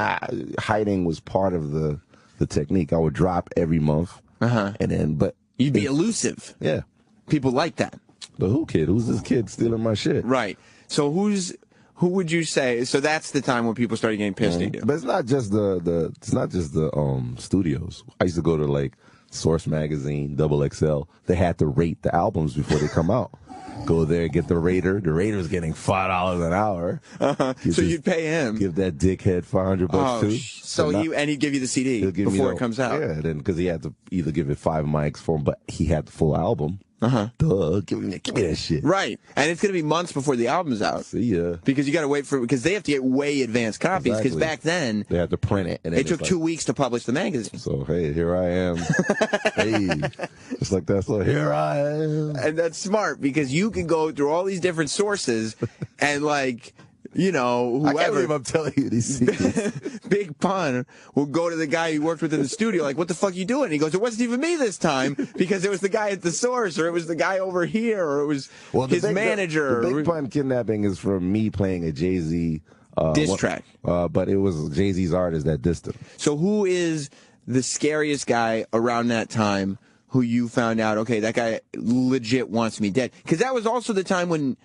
hiding was part of the technique. I would drop every month, and then you'd be elusive. Yeah, people like that. The Whoo Kid, who's this kid stealing my shit? Right. So who would you say? So that's the time when people started getting pissed at you. But it's not just the studios. I used to go to like Source Magazine, Double XL. They had to rate the albums before they come out. Go there, get the rater. The rater's getting $5 an hour. So you'd pay him. Give that dickhead $500 too. So he'd give you the CD before it comes out. Yeah, then because he had to either give it 5 mics for him, but he had the full album. Duh, give me that shit. Right, and it's gonna be months before the album's out. See ya. Because you gotta wait because they have to get way advanced copies. Because back then they had to print it. And it took 2 weeks to publish the magazine. So hey, here I am. Hey, just like that. So here I am. And that's smart because you can go through all these different sources and like. Whoever. I can't believe I'm telling you these secrets. Big Pun will go to the guy he worked with in the studio, like, what the fuck are you doing? And he goes, it wasn't even me this time, because it was the guy at the source, or it was the guy over here, or it was his manager. The Big Pun kidnapping is from me playing a Jay-Z diss track. But it was Jay-Z's artist that dissed him. So who is the scariest guy around that time who you found out, okay, that guy legit wants me dead? Because that was also the time when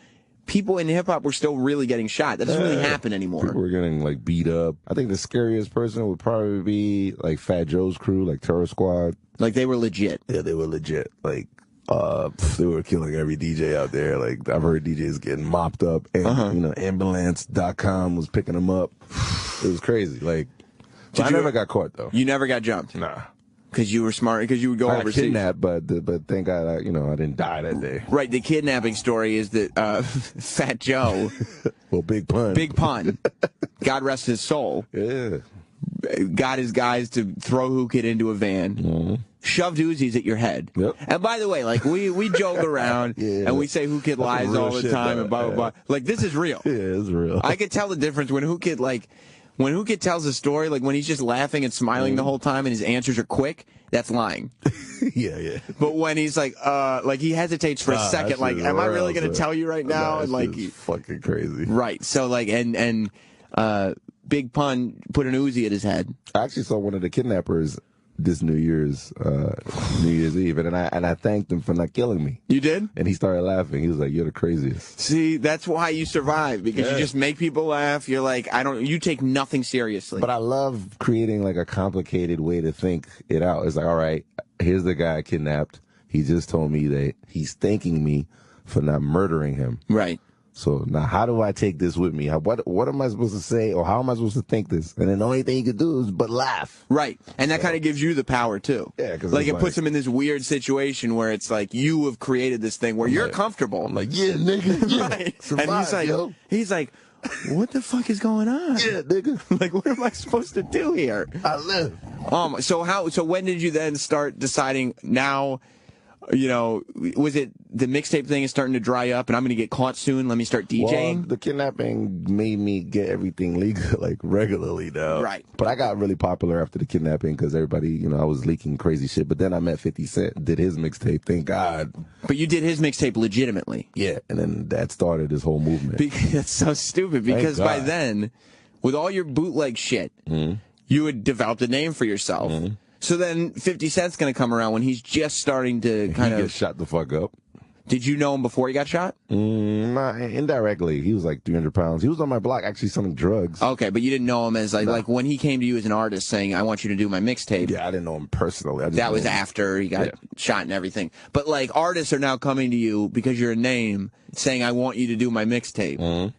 people in hip-hop were still really getting shot. That doesn't really happen anymore. People were getting, like, beat up. I think the scariest person would probably be, like, Fat Joe's crew, like Terror Squad. Like, they were legit. Yeah, they were legit. Like, they were killing every DJ out there. Like, I've heard DJs getting mopped up. And, ambulance.com was picking them up. It was crazy. Like, I never got caught, though. You never got jumped? Nah. Because you were smart, because you would go overseas. I got kidnapped, but thank God, I didn't die that day. Right, the kidnapping story is that Fat Joe, well, Big Pun, God rest his soul, got his guys to throw Whoo Kid into a van, shoved Uzis at your head. Yep. And by the way, like we joke around and we say Whoo Kid lies all the time and blah blah blah. Like this is real. Yeah, it's real. I could tell the difference when Whoo Kid When Whoo Kid tells a story, like when he's just laughing and smiling the whole time and his answers are quick, that's lying. Yeah. But when he's like he hesitates for a second, like, am I really going to tell you right now? And like, fucking crazy. Right. So like, and Big Pun put an Uzi at his head. I actually saw one of the kidnappers this New Year's Eve, and I thanked him for not killing me. You did? And he started laughing. He was like, "You're the craziest." See, that's why you survive, because you just make people laugh. You're like, you take nothing seriously. But I love creating like a complicated way to think it out. It's like, all right, here's the guy I kidnapped. He just told me that he's thanking me for not murdering him. Right. So now how do I take this with me? What am I supposed to say, or how am I supposed to think this? And then the only thing you could do is but laugh. Right. And that kind of gives you the power, too. Yeah. Cause like, it puts him in this weird situation where it's like you have created this thing where you're comfortable. I'm like, yeah, nigga. Yeah. Right. Survive, and he's like, what the fuck is going on? Yeah, nigga. Like, what am I supposed to do here? I live. So when did you then start deciding now, was it the mixtape thing is starting to dry up and I'm going to get caught soon? Let me start DJing? Well, the kidnapping made me get everything legal, like regularly now. Right. But I got really popular after the kidnapping because everybody, I was leaking crazy shit. But then I met 50 Cent, did his mixtape, thank God. But you did his mixtape legitimately. Yeah. And then that started this whole movement. That's so stupid because by then, with all your bootleg shit, you had developed a name for yourself. So then 50 Cent's going to come around when he's just starting to kind of... He gets shot the fuck up. Did you know him before he got shot? Nah, indirectly. He was like 300 pounds. He was on my block actually selling drugs. Okay, but you didn't know him as like when he came to you as an artist saying, I want you to do my mixtape. Yeah, I didn't know him personally. That was after he got shot and everything. But like artists are now coming to you because you're a name saying, I want you to do my mixtape.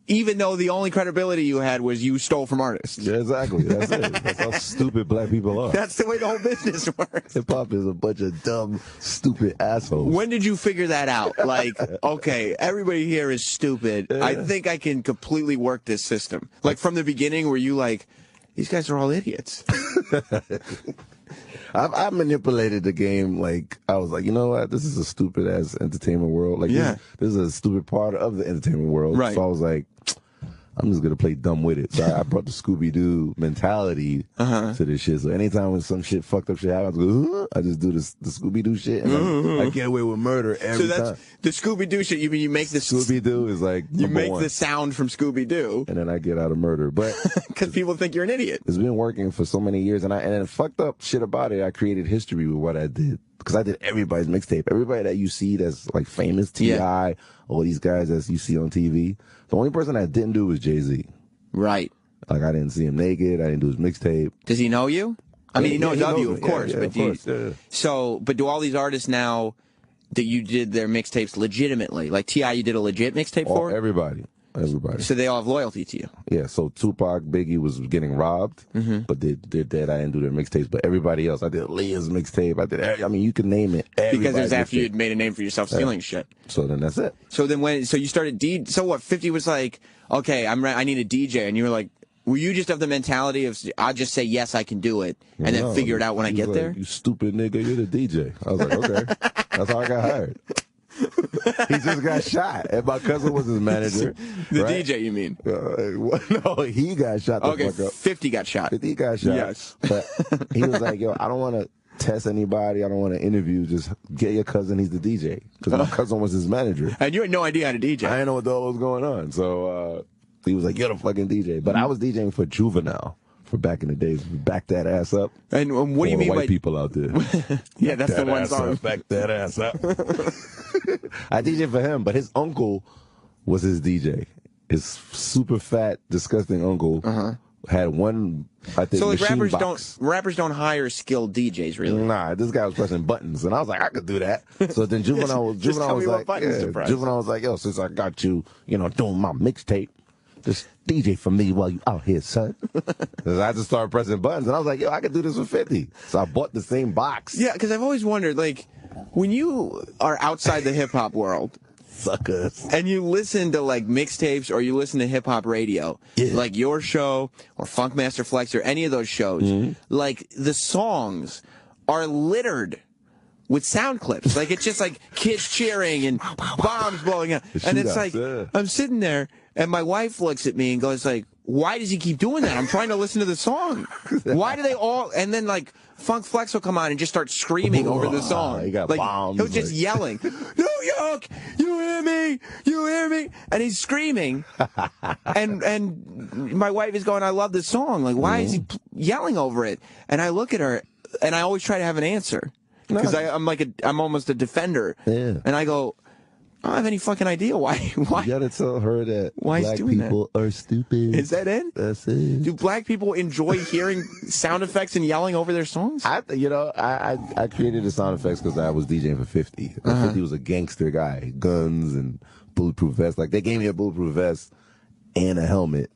even though the only credibility you had was you stole from artists. Yeah, exactly. That's it. That's how stupid black people are. That's the way the whole business works. Hip-hop is a bunch of dumb, stupid assholes. When did you figure that out? Like, okay, everybody here is stupid. I think I can completely work this system. Like, from the beginning, were you like, these guys are all idiots? I manipulated the game. Like, I was like, you know what? This is a stupid ass entertainment world. Like, this is a stupid part of the entertainment world. Right. So I was like, I'm just gonna play dumb with it. So I brought the Scooby-Doo mentality to this shit. So anytime when some shit fucked up shit happens, I go, I just do the Scooby-Doo shit, and I get away with murder every time. The Scooby-Doo shit. You mean you make the Scooby-Doo is like you make one. the sound from Scooby-Doo, and then I get out of murder. But because people think you're an idiot. It's been working for so many years, and then fucked up shit about it. I created history with what I did. Because I did everybody's mixtape. Everybody that you see that's like famous, T.I., all these guys that you see on TV. The only person I didn't do was Jay-Z. Right. Like, I didn't see him naked. I didn't do his mixtape. Does he know you? I mean, he knows of you, of course. Yeah, but of course. So, but do all these artists now that you did their mixtapes legitimately? Like T.I., you did a legit mixtape for? Everybody. So they all have loyalty to you? Yeah, so Tupac, Biggie was getting robbed, but they're dead. I didn't do their mixtapes. But everybody else, I did Leah's mixtape. I mean, you can name it. Because it was after you'd made a name for yourself stealing shit. So then that's it. So then so you started so what, 50 was like, okay, I need a DJ, and you were like, were you just of the mentality of, I'll just say yes, I can do it, and then figure it out when I get there? You stupid nigga, you're the DJ. I was like, okay. That's how I got hired. He just got shot, and my cousin was his manager. The DJ, you mean? No, he got shot. Okay, 50 got shot. 50 got shot. Yes. But he was like, yo, I don't want to test anybody. I don't want to interview. Just get your cousin. He's the DJ. Because my cousin was his manager. And you had no idea how to DJ. I didn't know what the hell was going on. So he was like, you're the fucking DJ. But I was DJing for Juvenile. For back in the days, back that ass up. And what do you mean white by people out there? Yeah, that's the one song. Back that ass up. I DJ for him, but his uncle was his DJ. His super fat, disgusting uncle had one. I think so like box. rappers don't hire skilled DJs really. Nah, this guy was pressing buttons, and I was like, I could do that. So then Juvenile was like, yo, since I got you, doing my mixtape. Just DJ for me while you out here, son. I just started pressing buttons, and I was like, yo, I could do this for 50. So I bought the same box. Yeah, because I've always wondered, like, when you are outside the hip-hop world, suckers, and you listen to, like, mixtapes or you listen to hip-hop radio, like your show or Funkmaster Flex or any of those shows, like, the songs are littered with sound clips. Like, it's just like kids cheering and bombs blowing up. And it's like, I'm sitting there, and my wife looks at me and goes like, why does he keep doing that? I'm trying to listen to the song. Why do they all, and then like Funk Flex will come on and just start screaming over the song. He got like, bombs. He'll just yelling, New York, you hear me? You hear me? And he's screaming. and my wife is going, I love this song. Like, why is he yelling over it? And I look at her, and I always try to have an answer. Because I'm almost a defender. Yeah. And I go, I don't have any fucking idea why. You gotta tell her that black people are stupid. Is that it? That's it. Do black people enjoy hearing sound effects and yelling over their songs? I created the sound effects because I was DJing for 50. 50 was a gangster guy, guns and bulletproof vests. Like, they gave me a bulletproof vest and a helmet,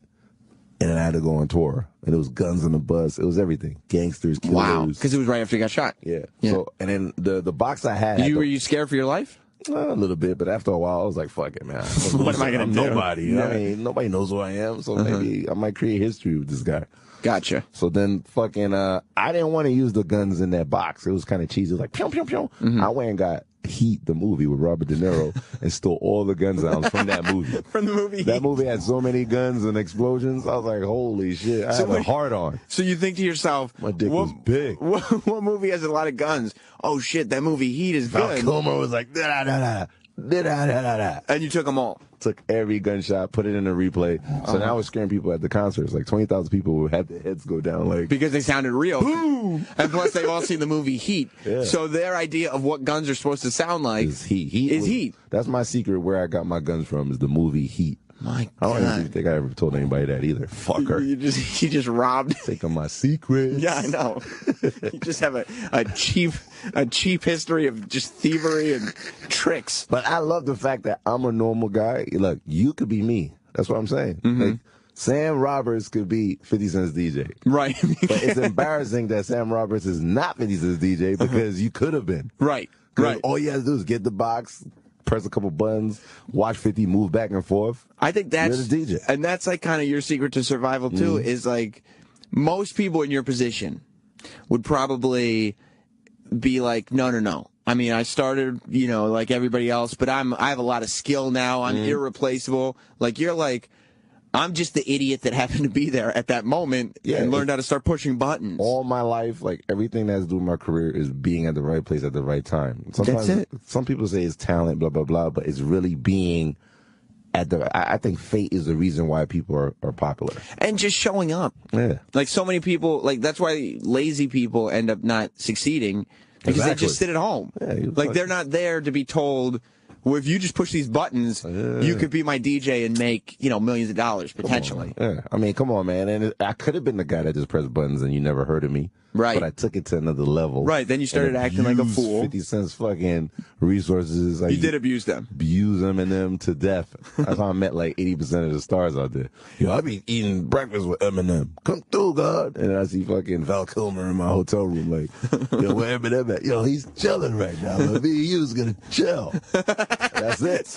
and then I had to go on tour. And it was guns on the bus. It was everything. Gangsters, killers. Wow. Because it was right after you got shot. Yeah. So, and then the box I had. Were you scared for your life? A little bit, but after a while, I was like, fuck it, man. What am I going to do? Nobody. Yeah. I mean, nobody knows who I am, so maybe I might create history with this guy. Gotcha. So then fucking, I didn't want to use the guns in that box. It was kind of cheesy. It was like, pew, pew, pew. I went and got Heat, the movie with Robert De Niro, and stole all the gun sounds from that movie. From the movie That movie had so many guns and explosions. I was like, holy shit. I had a hard on. So you think to yourself, my dick was big. What movie has a lot of guns? Oh shit, that movie Heat is Val good. Kilmer was like, da-da-da-da. And you took them all. Took every gunshot, put it in a replay. So now we're scaring people at the concerts. Like 20,000 people would have their heads go down. Like, because they sounded real. Boom! And plus, they've all seen the movie Heat. Yeah. So their idea of what guns are supposed to sound like is Heat. Heat. That's my secret. Where I got my guns from is the movie Heat. My God. I don't even think I ever told anybody that either. Fucker. You just robbed. Taking my secrets. Yeah, I know. You just have a cheap history of just thievery and tricks. But I love the fact that I'm a normal guy. Look, you could be me. That's what I'm saying. Like, Sam Roberts could be 50 Cent's DJ. Right. But it's embarrassing that Sam Roberts is not 50 Cent's DJ because you could have been. Right. Right. All you have to do is get the box, press a couple buttons, watch 50 move back and forth. I think that's You're the DJ. And that's like kind of your secret to survival too, is like most people in your position would probably be like, no. I mean, I started, like everybody else, but I have a lot of skill now. I'm irreplaceable. Like, you're like, I'm just the idiot that happened to be there at that moment and learned how to start pushing buttons. All my life, like, everything that has to do with my career is being at the right place at the right time. Sometimes, that's it. Some people say it's talent, blah, blah, blah, but it's really being at the... I think fate is the reason why people are popular. And just showing up. Yeah. Like, so many people, like, that's why lazy people end up not succeeding, because they just sit at home. Yeah, like, they're not there to be told... Well, if you just push these buttons, you could be my DJ and make, millions of dollars, potentially. Yeah. I mean, come on, man. And I could have been the guy that just pressed buttons and you never heard of me. Right. But I took it to another level. Right. Then you started acting like a fool. 50 Cent's fucking resources. You did abuse them. Abuse them to death. That's how I met like 80% of the stars out there. Yo, I be eating breakfast with Eminem. Come through, God. And then I see fucking Val Kilmer in my hotel room like, yo, where Eminem at? Yo, he's chilling right now. But me and you's gonna chill. That's it.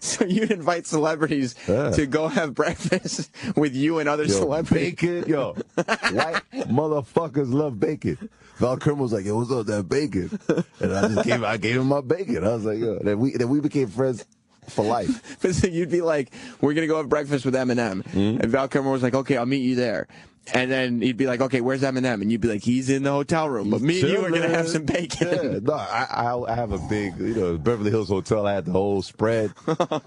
So you'd invite celebrities to go have breakfast with you and other celebrities. Bacon, white motherfuckers love bacon. Val Kilmer was like, yo, what's up, that bacon? And I gave him my bacon. I was like, yo, then we became friends for life. So you'd be like, we're going to go have breakfast with Eminem. And Val Kilmer was like, okay, I'll meet you there. And then he'd be like, okay, where's Eminem? And you'd be like, he's in the hotel room. But me and you are going to have some bacon. Yeah, no, I have a big, Beverly Hills Hotel. I had the whole spread.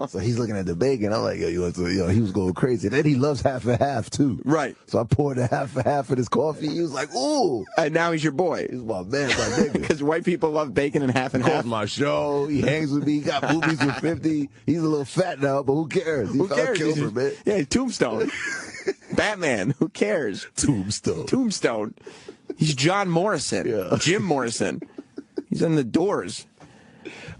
So he's looking at the bacon. I'm like, yo, he was going crazy. And then he loves half and half, too. Right. So I poured a half and half of his coffee. He was like, ooh. And now he's your boy. He's my man, my nigga. Because white people love bacon and half and half. My show. He hangs with me. He got movies with 50. He's a little fat now, but who cares? Who cares? Kilmer, man. Yeah, Tombstone. Batman. Who cares? Tombstone. He's John Morrison. Yeah. Jim Morrison. He's in The Doors.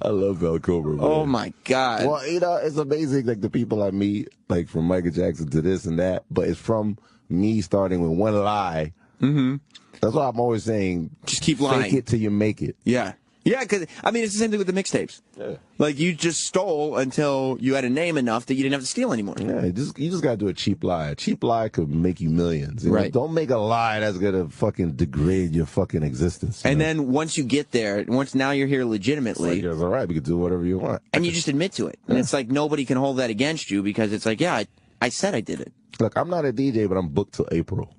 I love Val Kilmer, man. Oh, my God. Well, it's amazing, like, the people I meet, like, from Michael Jackson to this and that, but it's from me starting with one lie. Mm-hmm. That's why I'm always saying, just keep lying. Fake it till you make it. Yeah. Yeah, because, I mean, it's the same thing with the mixtapes. Yeah. Like, you just stole until you had a name enough that you didn't have to steal anymore. Yeah, you just got to do a cheap lie. A cheap lie could make you millions. Right. Don't make a lie that's going to fucking degrade your fucking existence. And then once you get there, once now you're here legitimately. It's all right, we can do whatever you want. And you just admit to it. And it's like nobody can hold that against you because it's like, yeah, I said I did it. Look, I'm not a DJ, but I'm booked till April.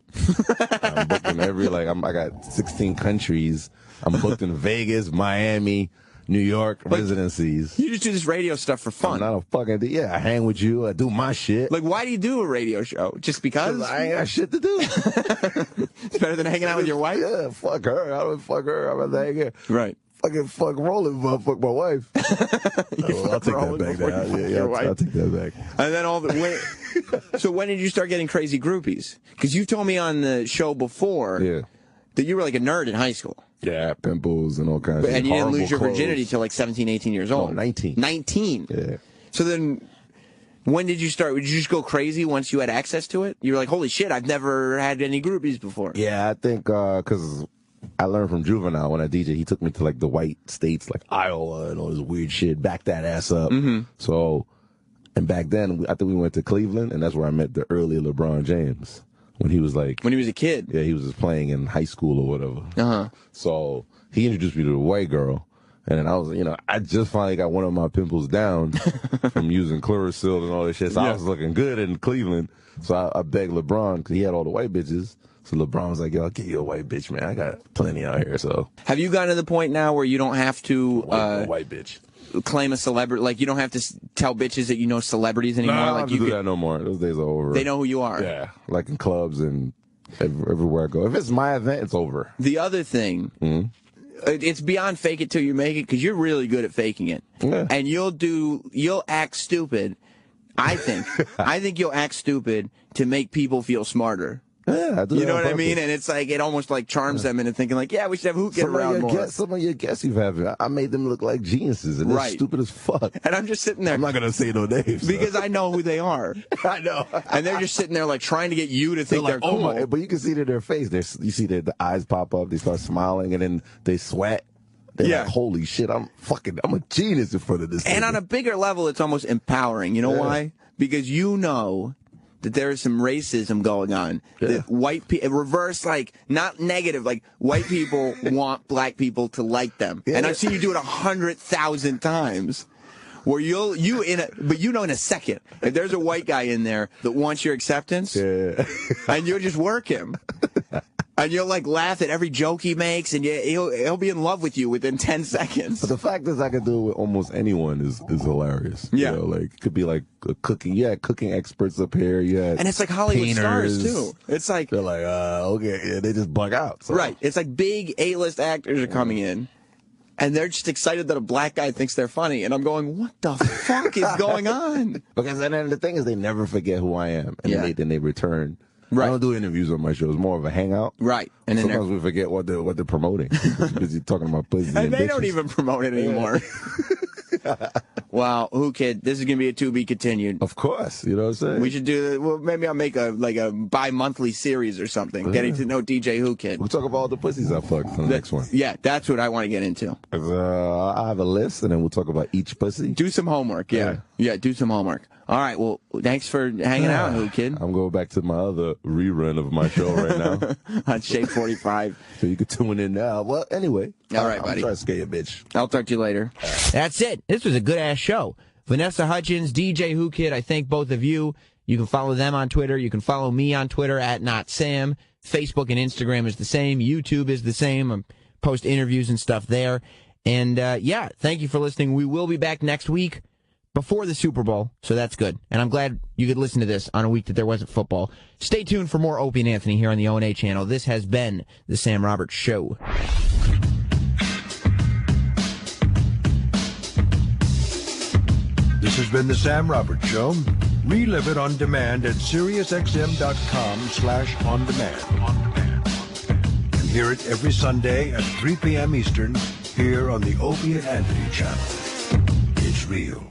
I'm booked in I got 16 countries. I'm booked in Vegas, Miami, New York residencies. You just do this radio stuff for fun. I'm not a fucking... Yeah, I hang with you. I do my shit. Like, why do you do a radio show? Just because? I ain't got shit to do. It's better than hanging out with your wife? Yeah, fuck her. I don't fuck her. I'd rather hang here. Right. Fuck rolling, fuck my wife. I'll take that back now. Yeah, I'll take that back. And then so when did you start getting crazy groupies? Because you told me on the show before that you were like a nerd in high school. Yeah, pimples and all kinds of And you didn't lose your clothes. virginity till like 17, 18 years old. No, 19. 19? Yeah. So then, when did you start? Did you just go crazy once you had access to it? You were like, holy shit, I've never had any groupies before. Yeah, I think because I learned from Juvenile when I DJ. He took me to like the white states like Iowa and all this weird shit. Back that ass up. Mm-hmm. So, and back then, I think we went to Cleveland, and that's where I met the early LeBron James. When he was a kid. Yeah, he was just playing in high school or whatever. Uh-huh. So he introduced me to the white girl. And then I was, I just finally got one of my pimples down from using Clearasil and all this shit. So I was looking good in Cleveland. So I begged LeBron, because he had all the white bitches. So LeBron was like, yo, I'll get you a white bitch, man. I got plenty out here, so. Have you gotten to the point now where you don't have to... white bitch. Claim a celebrity, like you don't have to tell bitches that you know celebrities anymore. No, I don't like have to do that no more. Those days are over. They know who you are. Yeah, like in clubs and everywhere I go. If it's my event, it's over. The other thing, it's beyond fake it till you make it, because you're really good at faking it. Yeah. And you'll act stupid. I think you'll act stupid to make people feel smarter. Yeah, I do. You know what I mean? And it's like, it almost like charms them into thinking like, yeah, we should have Whoo Kid around more. Some of your guests you've had, I made them look like geniuses, and they're stupid as fuck. And I'm just sitting there. I'm not going to say no names. Because I know who they are. I know. And they're just sitting there like trying to get you to think they're cool. Oh, but you can see it in their face. You see the eyes pop up, they start smiling, and then they sweat. They're like, holy shit, I'm a genius in front of this. And on a bigger level, it's almost empowering. You know why? Because you know that there is some racism going on. That white people, reverse, like, not negative, like, white people want black people to like them. And I've seen you do it 100,000 times. Where but you know in a second, if there's a white guy in there that wants your acceptance, and you'll just work him. And you'll like laugh at every joke he makes, and he'll be in love with you within 10 seconds. But the fact is, I can do it with almost anyone is hilarious. Yeah, you know, like it could be like a cooking. You had cooking experts up here. And it's like Hollywood stars too. It's like they're like, okay, yeah, they just bug out. So. Right. It's like big A-list actors are coming in. And they're just excited that a black guy thinks they're funny. And I'm going, what the fuck is going on? Because then the thing is, they never forget who I am. And then they return. Right. I don't do interviews on my show. It's more of a hangout. Right. And then sometimes we forget what they're promoting. Because you're talking about pussy and they don't even promote it anymore. Wow, Whoo Kid, this is going to be a to be continued. Of course, you know what I'm saying? We should do, well, maybe I'll make a bi-monthly series or something, getting to know DJ Whoo Kid. We'll talk about all the pussies I fucked on the next one. Yeah, that's what I want to get into. I have a list, and then we'll talk about each pussy. Do some homework, yeah, do some homework. All right, well, thanks for hanging out, Whoo Kid. I'm going back to my other rerun of my show right now. On Shape 45. So you can tune in now. Well, anyway. All right, buddy. I'm trying to scare you, bitch. I'll talk to you later. That's it. This was a good-ass show. Vanessa Hudgens, DJ Whoo Kid, I thank both of you. You can follow them on Twitter. You can follow me on Twitter at NotSam. Facebook and Instagram is the same. YouTube is the same. I post interviews and stuff there. And, thank you for listening. We will be back next week before the Super Bowl, so that's good. And I'm glad you could listen to this on a week that there wasn't football. Stay tuned for more Opie and Anthony here on the O&A channel. This has been The Sam Roberts Show. This has been The Sam Roberts Show. Relive it on demand at SiriusXM.com/on-demand. And hear it every Sunday at 3 p.m. Eastern here on the Opie and Anthony channel. It's real.